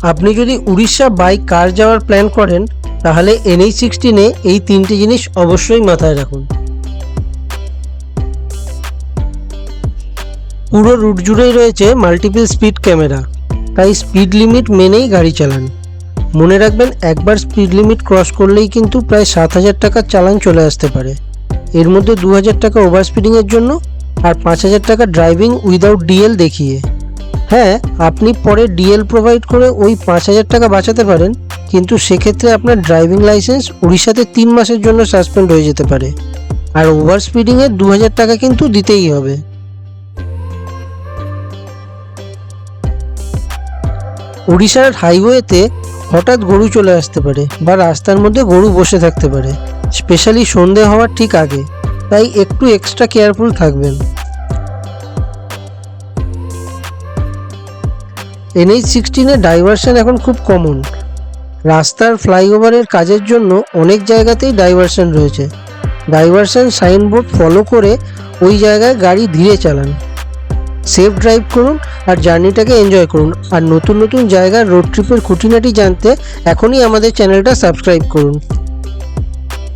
আপনি যদি উড়িষ্যা বাই কার যাওয়ার প্ল্যান করেন তাহলে NH16-এ এই তিনটি জিনিস অবশ্যই মাথায় রাখুন। পুরো রুট জুড়েই রয়েছে মাল্টিপল স্পিড ক্যামেরা, তাই স্পিড লিমিট মেনেই গাড়ি চালান। মনে রাখবেন, একবার স্পিড লিমিট ক্রস করলেই কিন্তু প্রায় 7,000 টাকার চালান চলে আসতে পারে। এর মধ্যে 2,000 টাকা ওভার স্পিডিংয়ের জন্য আর 5,000 টাকা ড্রাইভিং উইদাউট ডিএল দেখিয়ে। হ্যাঁ, আপনি পরে ডিএল প্রোভাইড করে ওই 5,000 টাকা বাঁচাতে পারেন, কিন্তু সেক্ষেত্রে আপনার ড্রাইভিং লাইসেন্স উড়িষ্যাতে 3 মাসের জন্য সাসপেন্ড হয়ে যেতে পারে। আর ওভার স্পিডিংয়ের 2,000 টাকা কিন্তু দিতেই হবে। উড়িষ্যার হাইওয়েতে হঠাৎ গরু চলে আসতে পারে বা রাস্তার মধ্যে গরু বসে থাকতে পারে, স্পেশালি সন্ধে হওয়ার ঠিক আগে, তাই একটু এক্সট্রা কেয়ারফুল থাকবেন। NH16-এ ডাইভারশন এখন খুব কমন। রাস্তার ফ্লাইওভারের কাজের জন্য অনেক জায়গাতেই ডাইভারশন রয়েছে। ডাইভারশন সাইনবোর্ড ফলো করে ওই জায়গায় গাড়ি ধীরে চালান। সেফ ড্রাইভ করুন আর জার্নিটাকে এনজয় করুন। আর নতুন নতুন জায়গার রোড ট্রিপের খুঁটিনাটি জানতে এখনই আমাদের চ্যানেলটা সাবস্ক্রাইব করুন।